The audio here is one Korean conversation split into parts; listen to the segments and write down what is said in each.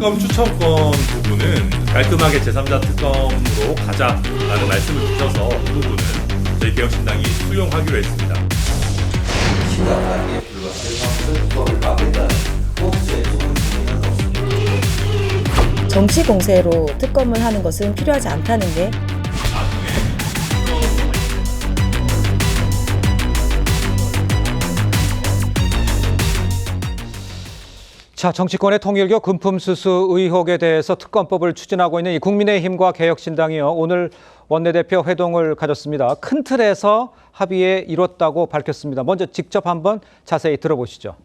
특검 추천권 부분은 깔끔하게 제3자 특검으로 가자라는 말씀을 주셔서 이 부분은 저희 개혁신당이 수용하기로 했습니다. 심각하게 불과한 특검을 막으려는 꼭지의 소문은 없습니다. 정치 공세로 특검을 하는 것은 필요하지 않다는 게 자, 정치권의 통일교 금품수수 의혹에 대해서 특검법을 추진하고 있는 이 국민의힘과 개혁신당이요, 오늘 원내대표 회동을 가졌습니다. 큰 틀에서 합의에 이뤘다고 밝혔습니다. 먼저 직접 한번 자세히 들어보시죠.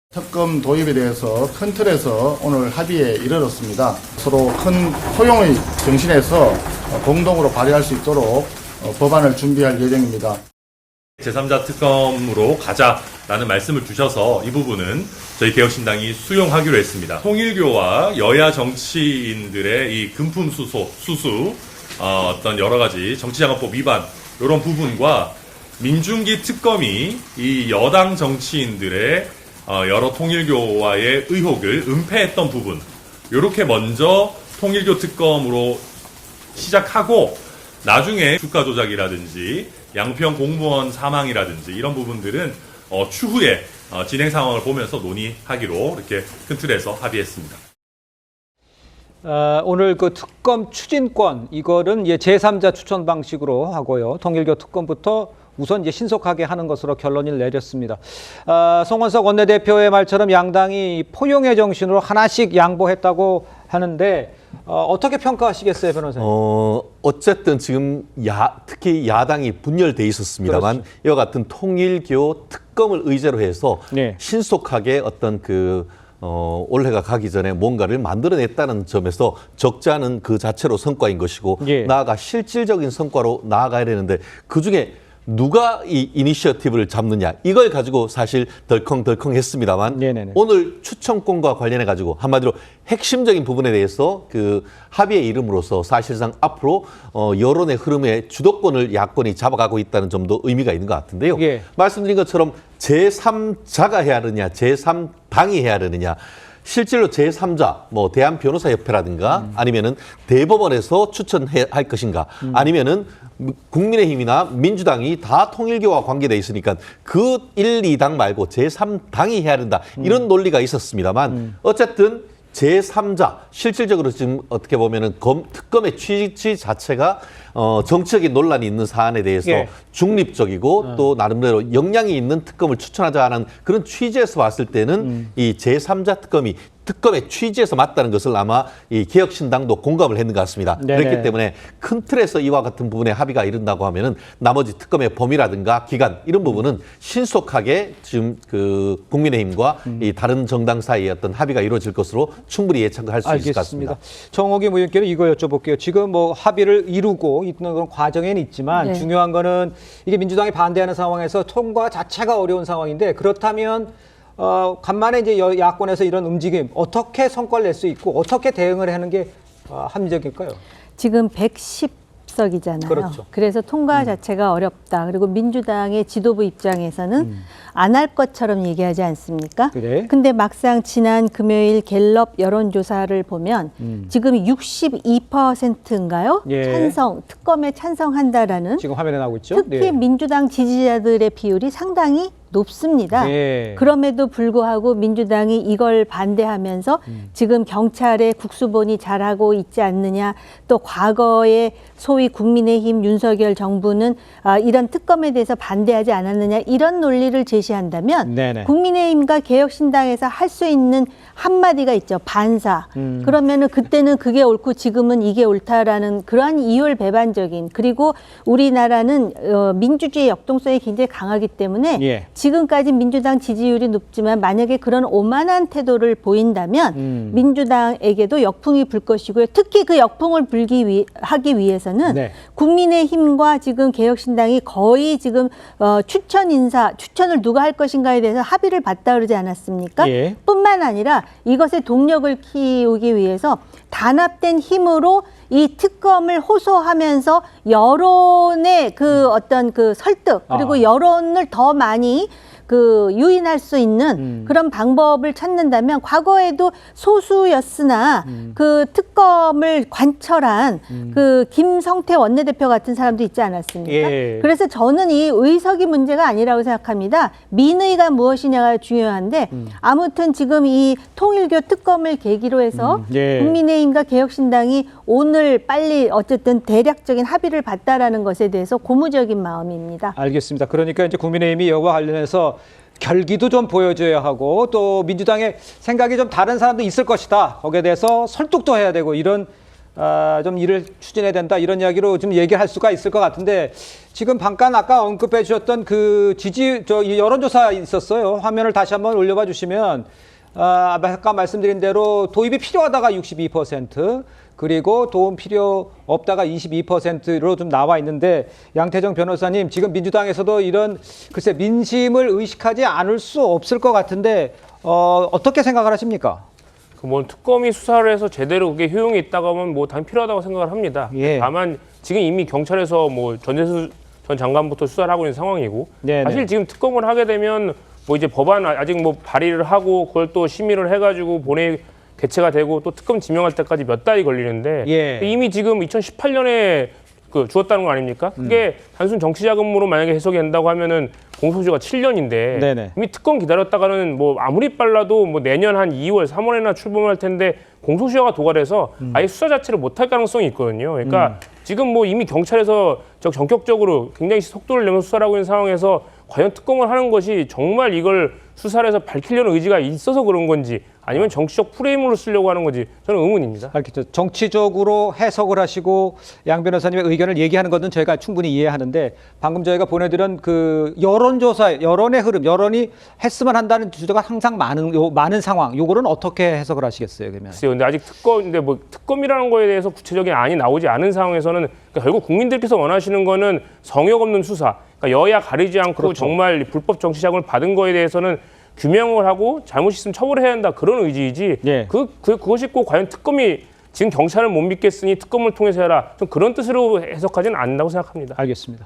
특검 도입에 대해서 큰 틀에서 오늘 합의에 이르렀습니다. 서로 큰 소용의 정신에서 공동으로 발의할 수 있도록 법안을 준비할 예정입니다. 제3자 특검으로 가자라는 말씀을 주셔서 이 부분은 저희 개혁신당이 수용하기로 했습니다. 통일교와 여야 정치인들의 이 금품 수수, 어떤 여러 가지 정치자금법 위반 이런 부분과 민중기 특검이 이 여당 정치인들의 여러 통일교와의 의혹을 은폐했던 부분, 이렇게 먼저 통일교 특검으로 시작하고 나중에 주가 조작이라든지 양평 공무원 사망이라든지 이런 부분들은 추후에 진행 상황을 보면서 논의하기로 이렇게 큰 틀에서 합의했습니다. 오늘 그 특검 추진권, 이거는 제3자 추천 방식으로 하고요. 통일교 특검부터 우선 신속하게 하는 것으로 결론을 내렸습니다. 송원석 원내대표의 말처럼 양당이 포용의 정신으로 하나씩 양보했다고 하는데 어떻게 평가하시겠어요, 변호사님? 어쨌든 지금 특히 야당이 분열돼 있었습니다만, 그렇죠. 이와 같은 통일교 특검을 의제로 해서 네. 신속하게 어떤 올해가 가기 전에 뭔가를 만들어냈다는 점에서 적지 않은 그 자체로 성과인 것이고, 예. 나아가 실질적인 성과로 나아가야 되는데, 그중에 누가 이 이니셔티브를 잡느냐, 이걸 가지고 사실 덜컹덜컹 했습니다만, 네네네. 오늘 추천권과 관련해 가지고 한마디로 핵심적인 부분에 대해서 그 합의에 이름으로써 사실상 앞으로 여론의 흐름에 주도권을 야권이 잡아가고 있다는 점도 의미가 있는 것 같은데요. 예. 말씀드린 것처럼 제3자가 해야 하느냐, 제3당이 해야 하느냐, 실제로 제3자, 대한변호사협회라든가 아니면은 대법원에서 추천할 것인가, 아니면은 국민의힘이나 민주당이 다 통일교와 관계돼 있으니까 그 1, 2당 말고 제3당이 해야 된다, 이런 논리가 있었습니다만, 어쨌든 제3자, 실질적으로 지금 어떻게 보면은 특검의 취지 자체가 정치적인 논란이 있는 사안에 대해서 예. 중립적이고 또 나름대로 역량이 있는 특검을 추천하자는 그런 취지에서 봤을 때는 이 제3자 특검의 취지에서 맞다는 것을 아마 이 개혁신당도 공감을 했는 것 같습니다. 네네. 그렇기 때문에 큰 틀에서 이와 같은 부분에 합의가 이른다고 하면은 나머지 특검의 범위라든가 기간, 이런 부분은 신속하게 지금 그 국민의힘과 이 다른 정당 사이의 어떤 합의가 이루어질 것으로 충분히 예측할 수 있을 것 같습니다. 정옥이 의원께는 이거 여쭤볼게요. 지금 합의를 이루고 있는 그런 과정에는 있지만, 네. 중요한 거는 이게 민주당이 반대하는 상황에서 통과 자체가 어려운 상황인데, 그렇다면 간만에 이제 야권에서 이런 움직임 어떻게 성과를 낼 수 있고 어떻게 대응을 하는 게 합리적일까요? 지금 110석이잖아요. 그렇죠. 그래서 통과 자체가 어렵다. 그리고 민주당의 지도부 입장에서는 안 할 것처럼 얘기하지 않습니까? 그래. 근데 막상 지난 금요일 갤럽 여론조사를 보면 지금 62%인가요? 예. 특검에 찬성한다라는, 지금 화면에 나오고 있죠? 특히 네. 민주당 지지자들의 비율이 상당히 높습니다. 네. 그럼에도 불구하고 민주당이 이걸 반대하면서 지금 경찰의 국수본이 잘하고 있지 않느냐, 또 과거에 소위 국민의힘 윤석열 정부는 이런 특검에 대해서 반대하지 않았느냐, 이런 논리를 제시한다면 네네. 국민의힘과 개혁신당에서 할 수 있는 한마디가 있죠. 반사. 그러면은 그때는 그게 옳고 지금은 이게 옳다라는 그러한 이율배반적인, 그리고 우리나라는 민주주의 역동성이 굉장히 강하기 때문에 예. 지금까지 민주당 지지율이 높지만 만약에 그런 오만한 태도를 보인다면 민주당에게도 역풍이 불 것이고요. 특히 그 역풍을 하기 위해서는 네. 국민의힘과 지금 개혁신당이 거의 지금 추천을 누가 할 것인가에 대해서 합의를 봤다 그러지 않았습니까? 예. 뿐만 아니라 이것의 동력을 키우기 위해서 단합된 힘으로 이 특검을 호소하면서 여론의 그 어떤 그 설득, 그리고 여론을 더 많이 그 유인할 수 있는 그런 방법을 찾는다면 과거에도 소수였으나 그 특검을 관철한 그 김성태 원내대표 같은 사람도 있지 않았습니까? 예. 그래서 저는 이 의석이 문제가 아니라고 생각합니다. 민의가 무엇이냐가 중요한데 아무튼 지금 이 통일교 특검을 계기로 해서 예. 국민의힘과 개혁신당이 오늘 빨리 어쨌든 대략적인 합의를 봤다라는 것에 대해서 고무적인 마음입니다. 알겠습니다. 그러니까 이제 국민의힘이 이와 관련해서 결기도 좀 보여줘야 하고 또 민주당의 생각이 좀 다른 사람도 있을 것이다. 거기에 대해서 설득도 해야 되고 이런 좀 일을 추진해야 된다. 이런 이야기로 좀 얘기할 수가 있을 것 같은데 지금 잠깐 아까 언급해 주셨던 그 이 여론조사 있었어요. 화면을 다시 한번 올려봐 주시면 아까 말씀드린 대로 도입이 필요하다가 62%, 그리고 도움 필요 없다가 22%로 좀 나와 있는데 양태정 변호사님, 지금 민주당에서도 이런 글쎄 민심을 의식하지 않을 수 없을 것 같은데 어떻게 생각을 하십니까? 뭐 특검이 수사를 해서 제대로 그게 효용이 있다고 하면 뭐 당연히 필요하다고 생각을 합니다. 예. 다만 지금 이미 경찰에서 뭐 전재수 전 장관부터 수사를 하고 있는 상황이고 네네. 사실 지금 특검을 하게 되면 뭐 이제 법안 아직 뭐 발의를 하고 그걸 또 심의를 해가지고 본회의 개최가 되고 또 특검 지명할 때까지 몇 달이 걸리는데 예. 이미 지금 2018년에 그 주었다는 거 아닙니까? 그게 단순 정치 자금으로 만약에 해석이 된다고 하면은 공소시효가 7년인데 네네. 이미 특검 기다렸다가는 뭐 아무리 빨라도 뭐 내년 한 2월, 3월에나 출범할 텐데 공소시효가 도달해서 아예 수사 자체를 못할 가능성이 있거든요. 그러니까 지금 뭐 이미 경찰에서 전격적으로 굉장히 속도를 내면서 수사를 하고 있는 상황에서 과연 특검을 하는 것이 정말 이걸 수사를 해서 밝히려는 의지가 있어서 그런 건지 아니면 정치적 프레임으로 쓰려고 하는 건지 저는 의문입니다. 알겠죠. 정치적으로 해석을 하시고 양 변호사님의 의견을 얘기하는 것은 저희가 충분히 이해하는데 방금 저희가 보내드린 그 여론조사, 여론의 흐름, 여론이 했으면 한다는 주제가 항상 많은 상황, 요거는 어떻게 해석을 하시겠어요, 그러면? 글쎄요. 근데 아직 근데 뭐 특검이라는 거에 대해서 구체적인 안이 나오지 않은 상황에서는 그러니까 결국 국민들께서 원하시는 거는 성역 없는 수사, 그러니까 여야 가리지 않고 그렇죠. 정말 불법 정치 자금을 받은 거에 대해서는 규명을 하고 잘못 있으면 처벌해야 한다 그런 의지이지. 예. 그것이 꼭 과연 특검이 지금 경찰을 못 믿겠으니 특검을 통해서 해라. 좀 그런 뜻으로 해석하지는 않는다고 생각합니다. 알겠습니다.